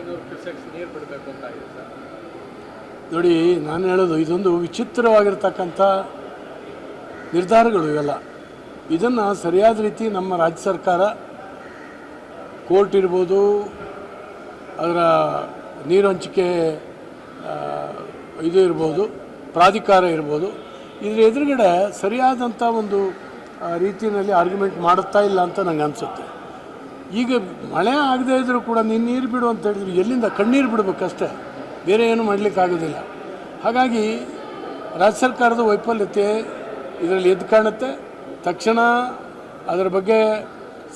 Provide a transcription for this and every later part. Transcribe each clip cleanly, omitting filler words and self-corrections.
500 cusecs ನೀರು ಬಿಡಬೇಕು ಅಂತ ಆಗಿದೆ ಸರ್. ನೋಡಿ, ನಾನು ಹೇಳೋದು ಇದೊಂದು ವಿಚಿತ್ರವಾಗಿರ್ತಕ್ಕಂಥ ನಿರ್ಧಾರಗಳು ಇವೆಲ್ಲ. ಇದನ್ನು ಸರಿಯಾದ ರೀತಿ ನಮ್ಮ ರಾಜ್ಯ ಸರ್ಕಾರ, ಕೋರ್ಟ್ ಇರ್ಬೋದು, ಅದರ ನೀರು ಹಂಚಿಕೆ ಇದು ಇರ್ಬೋದು, ಪ್ರಾಧಿಕಾರ ಇರ್ಬೋದು, ಇದ್ರ ಎದುರುಗಡೆ ಸರಿಯಾದಂಥ ಒಂದು ರೀತಿಯಲ್ಲಿ ಆರ್ಗ್ಯುಮೆಂಟ್ ಮಾಡುತ್ತಾ ಇಲ್ಲ ಅಂತ ನಂಗೆ ಅನಿಸುತ್ತೆ. ಈಗ ಮಳೆ ಆಗದೇ ಇದ್ದರೂ ಕೂಡ ನೀನು ನೀರು ಬಿಡು ಅಂತ ಹೇಳಿದ್ರು ಎಲ್ಲಿಂದ ಕಣ್ಣೀರು ಬಿಡಬೇಕಷ್ಟೇ, ಬೇರೆ ಏನು ಮಾಡಲಿಕ್ಕಾಗೋದಿಲ್ಲ. ಹಾಗಾಗಿ ರಾಜ್ಯ ಸರ್ಕಾರದ ವೈಫಲ್ಯತೆ ಇದರಲ್ಲಿ ಎದ್ದು ಕಾಣುತ್ತೆ. ತಕ್ಷಣ ಅದರ ಬಗ್ಗೆ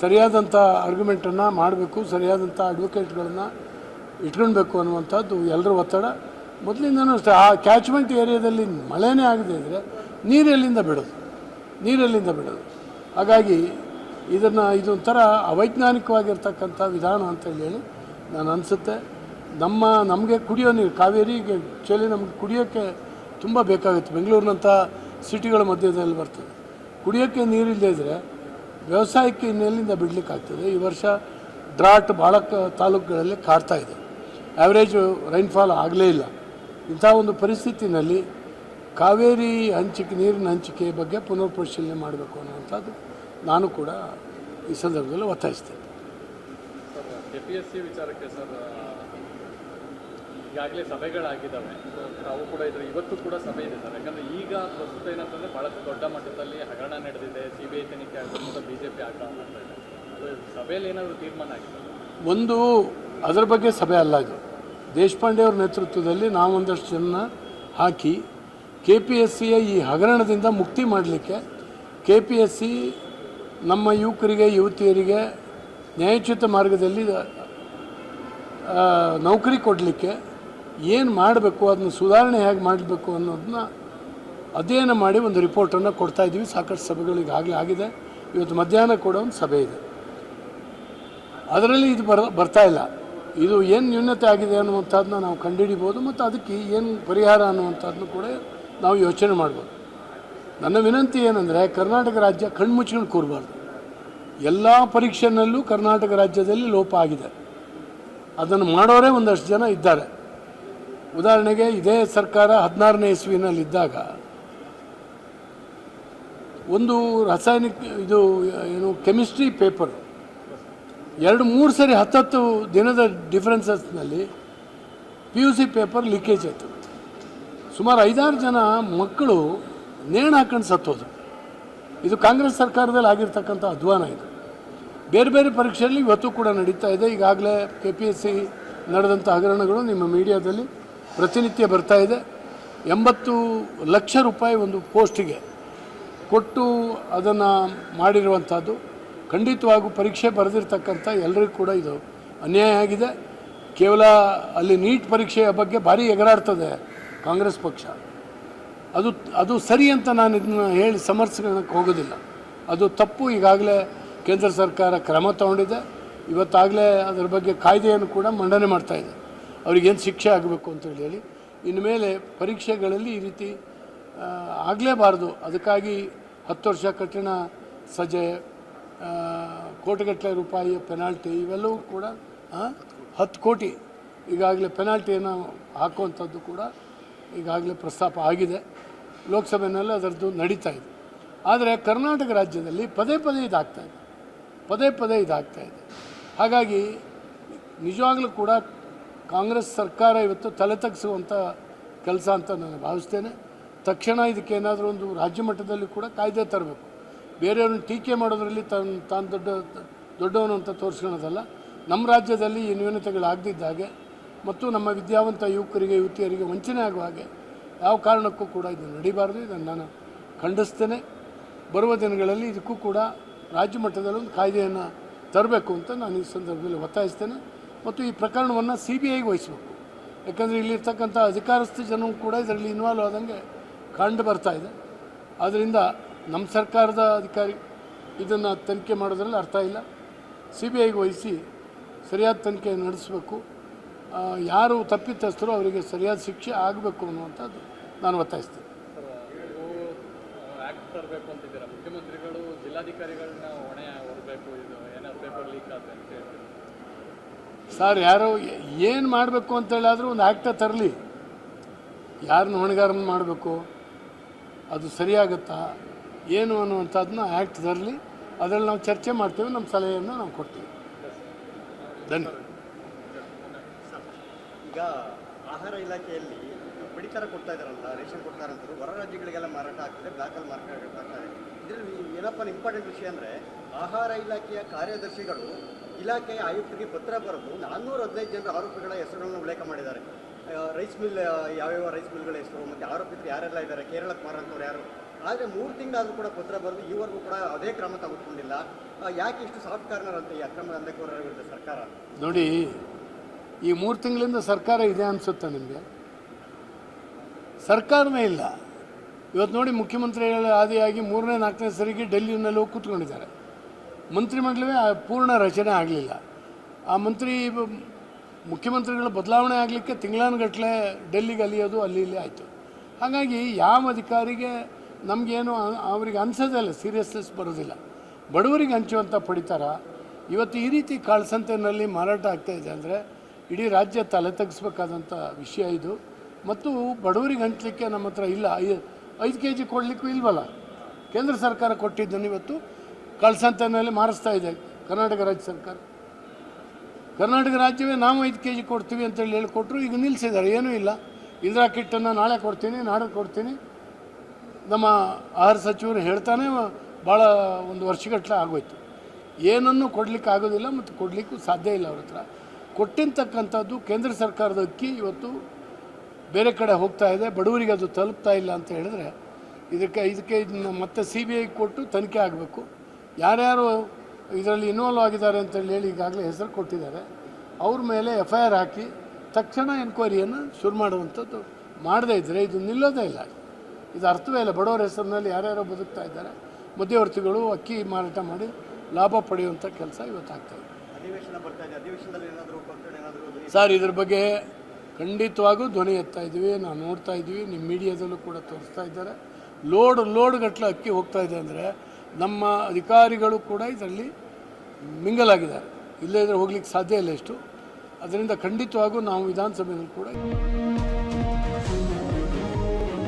ಸರಿಯಾದಂಥ ಆರ್ಗ್ಯುಮೆಂಟನ್ನು ಮಾಡಬೇಕು, ಸರಿಯಾದಂಥ ಅಡ್ವೊಕೇಟ್ಗಳನ್ನು ಇಟ್ಕೊಳ್ಬೇಕು ಅನ್ನುವಂಥದ್ದು ಎಲ್ಲರ ಒತ್ತಡ. ಮೊದಲಿಂದನೂ ಅಷ್ಟೇ ಆ ಕ್ಯಾಚ್ಮೆಂಟ್ ಏರಿಯಾದಲ್ಲಿ ಮಳೆನೇ ಆಗದೇ ಇದ್ದರೆ ನೀರೆಲ್ಲಿಂದ ಬಿಡೋದು. ಹಾಗಾಗಿ ಇದೊಂಥರ ಅವೈಜ್ಞಾನಿಕವಾಗಿರ್ತಕ್ಕಂಥ ವಿಧಾನ ಅಂತೇಳಿ ನಾನು ಅನಿಸುತ್ತೆ. ನಮಗೆ ಕುಡಿಯೋ ನೀರು, ಕಾವೇರಿಗೆ ಆ್ಯಕ್ಚುಲಿ ನಮಗೆ ಕುಡಿಯೋಕ್ಕೆ ತುಂಬ ಬೇಕಾಗುತ್ತೆ. ಬೆಂಗಳೂರಿನಂಥ ಸಿಟಿಗಳ ಮಧ್ಯದಲ್ಲಿ ಬರ್ತದೆ. ಕುಡಿಯೋಕ್ಕೆ ನೀರಿಲ್ಲದೆ ಇದ್ದರೆ ವ್ಯವಸಾಯಕ್ಕೆ ಇನ್ನೆಲ್ಲಿಂದ ಬಿಡಲಿಕ್ಕಾಗ್ತದೆ. ಈ ವರ್ಷ ಡ್ರಾಟ್ ಭಾಳ ತಾಲೂಕುಗಳಲ್ಲಿ ಕಾಡ್ತಾ ಇದೆ. ಆ್ಯಾವ್ರೇಜು ರೈನ್ಫಾಲ್ ಆಗಲೇ ಇಲ್ಲ. ಇಂಥ ಒಂದು ಪರಿಸ್ಥಿತಿನಲ್ಲಿ ಕಾವೇರಿ ನೀರಿನ ಹಂಚಿಕೆ ಬಗ್ಗೆ ಪುನರ್ ಪರಿಶೀಲನೆ ಮಾಡಬೇಕು ಅನ್ನುವಂಥದ್ದು ನಾನು ಕೂಡ ಈ ಸಂದರ್ಭದಲ್ಲಿ ಒತ್ತಾಯಿಸ್ತೇನೆ. KPSC ವಿಚಾರಕ್ಕೆ ಸರ್, ಈಗಾಗಲೇ ಸಭೆಗಳಾಗಿದ್ದಾವೆ, ತಾವು ಕೂಡ ಇವತ್ತು ಕೂಡ ಸಭೆ ಇದೆ ಸರ್. ಯಾಕಂದರೆ ಈಗ ಪ್ರಸ್ತುತ ಏನಂತಂದರೆ ಭಾಳಷ್ಟು ದೊಡ್ಡ ಮಟ್ಟದಲ್ಲಿ ಹಗರಣ ನಡೆದಿದೆ, CBI ತನಿಖೆ ಆಗಬೇಕು, BJP ಆಗ್ತಾ ಇದೆ. ಸಭೆಯಲ್ಲಿ ಏನಾದರೂ ತೀರ್ಮಾನ ಆಗಿದೆ? ಒಂದು ಅದರ ಬಗ್ಗೆ ಸಭೆ ಅಲ್ಲ ಇದು. ದೇಶಪಾಂಡೆ ಅವರ ನೇತೃತ್ವದಲ್ಲಿ ನಾವೊಂದಷ್ಟು ಜನ ಹಾಕಿ KPSCಯ ಈ ಹಗರಣದಿಂದ ಮುಕ್ತಿ ಮಾಡಲಿಕ್ಕೆ, KPSC ನಮ್ಮ ಯುವಕರಿಗೆ ಯುವತಿಯರಿಗೆ ನ್ಯಾಯೋಚಿತ ಮಾರ್ಗದಲ್ಲಿ ನೌಕರಿ ಕೊಡಲಿಕ್ಕೆ ಏನು ಮಾಡಬೇಕು, ಅದನ್ನು ಸುಧಾರಣೆ ಹೇಗೆ ಮಾಡಬೇಕು ಅನ್ನೋದನ್ನ ಅಧ್ಯಯನ ಮಾಡಿ ಒಂದು ರಿಪೋರ್ಟನ್ನು ಕೊಡ್ತಾಯಿದ್ದೀವಿ. ಸಾಕಷ್ಟು ಸಭೆಗಳು ಈಗಾಗಲೇ ಆಗಿದೆ. ಇವತ್ತು ಮಧ್ಯಾಹ್ನ ಕೂಡ ಒಂದು ಸಭೆ ಇದೆ. ಅದರಲ್ಲಿ ಇದು ಬರ್ತಾ ಇಲ್ಲ. ಇದು ಏನು ನ್ಯೂನತೆ ಆಗಿದೆ ಅನ್ನುವಂಥದ್ದನ್ನ ನಾವು ಕಂಡುಹಿಡಿಬೋದು ಮತ್ತು ಅದಕ್ಕೆ ಏನು ಪರಿಹಾರ ಅನ್ನುವಂಥದ್ದನ್ನು ಕೂಡ ನಾವು ಯೋಚನೆ ಮಾಡ್ಬೋದು. ನನ್ನ ವಿನಂತಿ ಏನಂದರೆ, ಕರ್ನಾಟಕ ರಾಜ್ಯ ಕಣ್ಮುಚ್ಕೊಂಡು ಕೂರಬಾರ್ದು. ಎಲ್ಲ ಪರೀಕ್ಷೆನಲ್ಲೂ ಕರ್ನಾಟಕ ರಾಜ್ಯದಲ್ಲಿ ಲೋಪ ಆಗಿದೆ. ಅದನ್ನು ಮಾಡೋರೇ ಒಂದಷ್ಟು ಜನ ಇದ್ದಾರೆ. ಉದಾಹರಣೆಗೆ ಇದೇ ಸರ್ಕಾರ 16ನೇ ಇಸ್ವಿನಲ್ಲಿದ್ದಾಗ ಒಂದು ರಾಸಾಯನಿಕ ಕೆಮಿಸ್ಟ್ರಿ ಪೇಪರ್ 2-3 ಸರಿ 10 ದಿನದ ಡಿಫ್ರೆನ್ಸಸ್ನಲ್ಲಿ PUC ಪೇಪರ್ ಲೀಕೇಜ್ ಆಯಿತು. ಸುಮಾರು 5-6 ಜನ ಮಕ್ಕಳು ನೇಣು ಹಾಕೊಂಡು ಸತ್ತೋದು. ಇದು ಕಾಂಗ್ರೆಸ್ ಸರ್ಕಾರದಲ್ಲಿ ಆಗಿರ್ತಕ್ಕಂಥ ಅಧ್ವಾನ. ಇದು ಬೇರೆ ಬೇರೆ ಪರೀಕ್ಷೆಯಲ್ಲಿ ಇವತ್ತು ಕೂಡ ನಡೀತಾ ಇದೆ. ಈಗಾಗಲೇ KPSC ನಡೆದಂಥ ಹಗರಣಗಳು ನಿಮ್ಮ ಮೀಡಿಯಾದಲ್ಲಿ ಪ್ರತಿನಿತ್ಯ ಬರ್ತಾ ಇದೆ. 80 ಲಕ್ಷ ರೂಪಾಯಿ ಒಂದು ಪೋಸ್ಟಿಗೆ ಕೊಟ್ಟು ಅದನ್ನು ಮಾಡಿರುವಂಥದ್ದು ಖಂಡಿತವಾಗೂ ಪರೀಕ್ಷೆ ಬರೆದಿರ್ತಕ್ಕಂಥ ಎಲ್ಲರಿಗೂ ಕೂಡ ಇದು ಅನ್ಯಾಯ ಆಗಿದೆ. ಕೇವಲ ಅಲ್ಲಿ ನೀಟ್ ಪರೀಕ್ಷೆಯ ಬಗ್ಗೆ ಭಾರಿ ಎಗರಾಡ್ತದೆ ಕಾಂಗ್ರೆಸ್ ಪಕ್ಷ. ಅದು ಸರಿ ಅಂತ ನಾನು ಇದನ್ನು ಹೇಳಿ ಸಮರ್ಥಿಸೋಕ್ಕೆ ಹೋಗೋದಿಲ್ಲ. ಅದು ತಪ್ಪು. ಈಗಾಗಲೇ ಕೇಂದ್ರ ಸರ್ಕಾರ ಕ್ರಮ ತಗೊಂಡಿದೆ. ಇವತ್ತಾಗಲೇ ಅದರ ಬಗ್ಗೆ ಕಾಯ್ದೆಯನ್ನು ಕೂಡ ಮಂಡನೆ ಮಾಡ್ತಾಯಿದೆ. ಅವರಿಗೇನು ಶಿಕ್ಷೆ ಆಗಬೇಕು ಅಂತೇಳಿ. ಇನ್ನು ಮೇಲೆ ಪರೀಕ್ಷೆಗಳಲ್ಲಿ ಈ ರೀತಿ ಆಗಲೇಬಾರ್ದು. ಅದಕ್ಕಾಗಿ 10 ವರ್ಷ ಕಠಿಣ ಸಜೆ, ಕೋಟಿಗಟ್ಟಲೆ ರೂಪಾಯಿಯ ಪೆನಾಲ್ಟಿ, ಇವೆಲ್ಲವೂ ಕೂಡ 10 ಕೋಟಿ ಈಗಾಗಲೇ ಪೆನಾಲ್ಟಿಯನ್ನು ಹಾಕುವಂಥದ್ದು ಕೂಡ ಈಗಾಗಲೇ ಪ್ರಸ್ತಾಪ ಆಗಿದೆ. ಲೋಕಸಭೆಯಲ್ಲಿ ಅದರದ್ದು ನಡೀತಾ ಇದೆ. ಆದರೆ ಕರ್ನಾಟಕ ರಾಜ್ಯದಲ್ಲಿ ಪದೇ ಪದೇ ಇದಾಗ್ತಾಯಿದೆ. ಹಾಗಾಗಿ ನಿಜವಾಗಲೂ ಕೂಡ ಕಾಂಗ್ರೆಸ್ ಸರ್ಕಾರ ಇವತ್ತು ತಲೆ ತಗ್ಗಿಸುವಂಥ ಕೆಲಸ ಅಂತ ನಾನು ಭಾವಿಸ್ತೇನೆ. ತಕ್ಷಣ ಇದಕ್ಕೇನಾದರೂ ಒಂದು ರಾಜ್ಯ ಮಟ್ಟದಲ್ಲಿ ಕೂಡ ಕಾಯ್ದೆ ತರಬೇಕು. ಬೇರೆಯವ್ರನ್ನ ಟೀಕೆ ಮಾಡೋದರಲ್ಲಿ ತಾನು ದೊಡ್ಡವನು ಅಂತ ತೋರಿಸ್ಕೊಳ್ಳೋದಲ್ಲ. ನಮ್ಮ ರಾಜ್ಯದಲ್ಲಿ ಈ ನ್ಯೂನತೆಗಳಾಗದಿದ್ದ ಹಾಗೆ ಮತ್ತು ನಮ್ಮ ವಿದ್ಯಾವಂತ ಯುವಕರಿಗೆ ಯುವತಿಯರಿಗೆ ವಂಚನೆ ಆಗುವ ಹಾಗೆ ಯಾವ ಕಾರಣಕ್ಕೂ ಕೂಡ ಇದು ನಡೀಬಾರ್ದು. ಇದನ್ನು ನಾನು ಖಂಡಿಸ್ತೇನೆ. ಬರುವ ದಿನಗಳಲ್ಲಿ ಇದಕ್ಕೂ ಕೂಡ ರಾಜ್ಯ ಮಟ್ಟದಲ್ಲಿ ಒಂದು ಕಾಯ್ದೆಯನ್ನು ತರಬೇಕು ಅಂತ ನಾನು ಈ ಸಂದರ್ಭದಲ್ಲಿ ಒತ್ತಾಯಿಸ್ತೇನೆ. ಮತ್ತು ಈ ಪ್ರಕರಣವನ್ನು CBIಗೆ ವಹಿಸಬೇಕು. ಯಾಕಂದರೆ ಇಲ್ಲಿರ್ತಕ್ಕಂಥ ಅಧಿಕಾರಸ್ಥ ಜನರು ಕೂಡ ಇದರಲ್ಲಿ ಇನ್ವಾಲ್ವ್ ಆದಂಗೆ ಕಂಡು ಬರ್ತಾ ಇದೆ. ಆದ್ದರಿಂದ ನಮ್ಮ ಸರ್ಕಾರದ ಅಧಿಕಾರಿ ಇದನ್ನು ತನಿಖೆ ಮಾಡೋದ್ರಲ್ಲಿ ಅರ್ಥ ಇಲ್ಲ. CBIಗೆ ವಹಿಸಿ ಸರಿಯಾದ ತನಿಖೆ ನಡೆಸಬೇಕು. ಯಾರು ತಪ್ಪಿತಸ್ಥರು ಅವರಿಗೆ ಸರಿಯಾದ ಶಿಕ್ಷೆ ಆಗಬೇಕು ಅನ್ನುವಂಥದ್ದು ನಾನು ಒತ್ತಾಯಿಸ್ತೇನೆ. ಆ್ಯಕ್ಟ್ ತರಬೇಕು ಅಂತಿದ್ದೀರಾ, ಮುಖ್ಯಮಂತ್ರಿಗಳು ಜಿಲ್ಲಾಧಿಕಾರಿಗಳನ್ನ ಹೊಣೆ ಹೊರಬೇಕು, ಇದು ಏನಾದ್ರು ಪೇಪರ್ ಲೀಕ್ ಆಗುತ್ತೆ ಅಂತ ಹೇಳ್ತೀವಿ. ಸರ್ ಯಾರೋ ಏನು ಮಾಡಬೇಕು ಅಂತೇಳಾದರೂ ಒಂದು ಆ್ಯಕ್ಟ ತರಲಿ, ಯಾರನ್ನ ಹೊಣೆಗಾರನ ಮಾಡಬೇಕು, ಅದು ಸರಿಯಾಗುತ್ತಾ ಏನು ಅನ್ನುವಂಥದ್ದನ್ನ ಆ್ಯಕ್ಟ್ ತರಲಿ, ಅದರಲ್ಲಿ ನಾವು ಚರ್ಚೆ ಮಾಡ್ತೇವೆ, ನಮ್ಮ ಸಲಹೆಯನ್ನು ನಾವು ಕೊಡ್ತೀವಿ. ಧನ್ಯವಾದ. ಈಗ ಆಹಾರ ಇಲಾಖೆಯಲ್ಲಿ ಪಡಿತರ ಕೊಡ್ತಾ ಇದ್ದಾರಲ್ಲ, ರೇಷನ್ ಕೊಡ್ತಾರಂತರು ಹೊರ ರಾಜ್ಯಗಳಿಗೆಲ್ಲ ಮಾರಾಟ ಆಗ್ತದೆ, ಬ್ಲಾಕಲ್ಲಿ ಮಾರಾಟ ಆಗ್ತದೆ. ಇದರಲ್ಲಿ ಏನಪ್ಪ ಇಂಪಾರ್ಟೆಂಟ್ ವಿಷಯ ಅಂದರೆ, ಆಹಾರ ಇಲಾಖೆಯ ಕಾರ್ಯದರ್ಶಿಗಳು ಇಲಾಖೆಯ ಆಯುಕ್ತರಿಗೆ ಪತ್ರ ಬರೆದು 415 ಜನರ ಆರೋಪಿಗಳ ಹೆಸರುಗಳನ್ನು ಉಲ್ಲೇಖ ಮಾಡಿದ್ದಾರೆ. ರೈಸ್ ಮಿಲ್, ಯಾವ್ಯಾವ ರೈಸ್ ಮಿಲ್ಗಳ ಹೆಸರು ಮತ್ತು ಆರೋಪಿತರು ಯಾರೆಲ್ಲ ಇದ್ದಾರೆ, ಕೇರಳಕ್ಕೆ ಮಾರಾಟವ್ರು ಯಾರು. ಆದರೆ 3 ತಿಂಗಳಾದರೂ ಕೂಡ ಪತ್ರ ಬರೆದು ಈವರೆಗೂ ಕೂಡ ಅದೇ ಕ್ರಮ ತೆಗೆದುಕೊಂಡಿಲ್ಲ. ಯಾಕೆ ಇಷ್ಟು ಸಾಫ್ಟ್ ಕಾರ್ನರ್ ಅಂತ ಈ ಅಕ್ರಮ ದಂಧೆಕೋರರ ವಿರುದ್ಧ ಸರ್ಕಾರ? ನೋಡಿ, ಈ 3 ತಿಂಗಳಿಂದ ಸರ್ಕಾರ ಇದೆ ಅನಿಸುತ್ತೆ ನಿಮಗೆ? ಸರ್ಕಾರನೇ ಇಲ್ಲ. ಇವತ್ತು ನೋಡಿ, ಮುಖ್ಯಮಂತ್ರಿಗಳ ಆದಿಯಾಗಿ 3ನೇ 4ನೇ ಸರಿಗೆ ಡೆಲ್ಲಿನಲ್ಲಿ ಹೋಗಿ ಕೂತ್ಕೊಂಡಿದ್ದಾರೆ. ಮಂತ್ರಿಮಂಡಲವೇ ಪೂರ್ಣ ರಚನೆ ಆಗಲಿಲ್ಲ. ಆ ಮುಖ್ಯಮಂತ್ರಿಗಳ ಬದಲಾವಣೆ ಆಗಲಿಕ್ಕೆ ತಿಂಗಳಾನುಗಟ್ಟಲೆ ಡೆಲ್ಲಿಗೆ ಅಲಿಯೋದು ಅಲ್ಲಿ ಇಲ್ಲಿ ಆಯಿತು. ಹಾಗಾಗಿ ಯಾವ ಅಧಿಕಾರಿಗೆ ನಮಗೇನು ಅವ್ರಿಗೆ ಅನಿಸೋದೇ ಇಲ್ಲ, ಸೀರಿಯಸ್ನೆಸ್ ಬರೋದಿಲ್ಲ. ಬಡವರಿಗೆ ಹಂಚುವಂಥ ಪಡಿತಾರ ಇವತ್ತು ಈ ರೀತಿ ಕಾಳಸಂತೆಯಲ್ಲಿ ಮಾರಾಟ ಆಗ್ತಾಯಿದೆ ಅಂದರೆ ಇಡೀ ರಾಜ್ಯ ತಲೆ ತಗ್ಗಿಸ್ಬೇಕಾದಂಥ ವಿಷಯ ಇದು. ಮತ್ತು ಬಡವರಿಗೆ ಹಂಚಲಿಕ್ಕೆ ನಮ್ಮ ಹತ್ರ ಇಲ್ಲ. 5 kg ಕೊಡಲಿಕ್ಕೂ ಇಲ್ವಲ್ಲ. ಕೇಂದ್ರ ಸರ್ಕಾರ ಕೊಟ್ಟಿದ್ದನ್ನು ಇವತ್ತು ಕಾಳಸಂತೆಯಲ್ಲಿ ಮಾರಿಸ್ತಾ ಇದೆ ಕರ್ನಾಟಕ ರಾಜ್ಯ ಸರ್ಕಾರ. ಕರ್ನಾಟಕ ರಾಜ್ಯವೇ ನಾವು 5 kg ಕೊಡ್ತೀವಿ ಅಂತೇಳಿ ಹೇಳಿಕೊಟ್ರು, ಈಗ ನಿಲ್ಲಿಸಿದ್ದಾರೆ, ಏನೂ ಇಲ್ಲ. ಇಂದಿರಾ ಕಿಟ್ಟನ್ನು ನಾಳೆ ಕೊಡ್ತೀನಿ, ನಾಳೆ ಕೊಡ್ತೀನಿ. ನಮ್ಮ ಆಹಾರ ಸಚಿವರು ಹೇಳ್ತಾನೆ ಭಾಳ ಒಂದು ವರ್ಷಗಟ್ಟಲೆ ಆಗೋಯ್ತು. ಏನನ್ನು ಕೊಡಲಿಕ್ಕೆ ಆಗೋದಿಲ್ಲ ಮತ್ತು ಕೊಡಲಿಕ್ಕೂ ಸಾಧ್ಯ ಇಲ್ಲ ಅವ್ರ ಹತ್ರ. ಕೊಟ್ಟಿರ್ತಕ್ಕಂಥದ್ದು ಕೇಂದ್ರ ಸರ್ಕಾರದ ಅಕ್ಕಿ ಇವತ್ತು ಬೇರೆ ಕಡೆ ಹೋಗ್ತಾ ಇದೆ, ಬಡವರಿಗೆ ಅದು ತಲುಪ್ತಾ ಇಲ್ಲ ಅಂತ ಹೇಳಿದ್ರೆ ಇದಕ್ಕೆ ಇದನ್ನು ಮತ್ತೆ CBI ಕೊಟ್ಟು ತನಿಖೆ ಆಗಬೇಕು. ಯಾರ್ಯಾರು ಇದರಲ್ಲಿ ಇನ್ವಾಲ್ವ್ ಆಗಿದ್ದಾರೆ ಅಂತೇಳಿ ಹೇಳಿ ಈಗಾಗಲೇ ಹೆಸರು ಕೊಟ್ಟಿದ್ದಾರೆ, ಅವ್ರ ಮೇಲೆ FIR ಹಾಕಿ ತಕ್ಷಣ ಎನ್ಕ್ವೈರಿಯನ್ನು ಶುರು ಮಾಡುವಂಥದ್ದು ಮಾಡದೇ ಇದ್ದರೆ ಇದು ನಿಲ್ಲೋದೇ ಇಲ್ಲ. ಇದು ಅರ್ಥವೇ ಇಲ್ಲ. ಬಡವರ ಹೆಸರಿನಲ್ಲಿ ಯಾರ್ಯಾರೋ ಬದುಕ್ತಾ ಇದ್ದಾರೆ, ಮಧ್ಯವರ್ತಿಗಳು ಅಕ್ಕಿ ಮಾರಾಟ ಮಾಡಿ ಲಾಭ ಪಡೆಯುವಂಥ ಕೆಲಸ ಇವತ್ತು ಆಗ್ತಾಯಿದೆ. ಅಧಿವೇಶನ ಬರ್ತಾ ಇದೆ, ಅಧಿವೇಶನದಲ್ಲಿ ಏನಾದರೂ ಸರ್ ಇದ್ರ ಬಗ್ಗೆ ಖಂಡಿತವಾಗೂ ಧ್ವನಿ ಎತ್ತಾ ಇದ್ದೀವಿ, ನಾವು ನೋಡ್ತಾ ಇದ್ದೀವಿ, ನಿಮ್ಮ ಮೀಡಿಯಾದಲ್ಲೂ ಕೂಡ ತೋರಿಸ್ತಾ ಇದ್ದಾರೆ. ಲೋಡ್ ಗಟ್ಟಲೆ ಅಕ್ಕಿ ಹೋಗ್ತಾ ಇದೆ ಅಂದರೆ ನಮ್ಮ ಅಧಿಕಾರಿಗಳು ಕೂಡ ಇದರಲ್ಲಿ ಮಿಂಗಲಾಗಿದ್ದಾರೆ. ಇಲ್ಲೇ ಇದ್ರೆ ಹೋಗ್ಲಿಕ್ಕೆ ಸಾಧ್ಯ ಇಲ್ಲ ಇಷ್ಟು. ಅದರಿಂದ ಖಂಡಿತವಾಗೂ ನಾವು ವಿಧಾನಸಭೆಯಲ್ಲಿ ಕೂಡ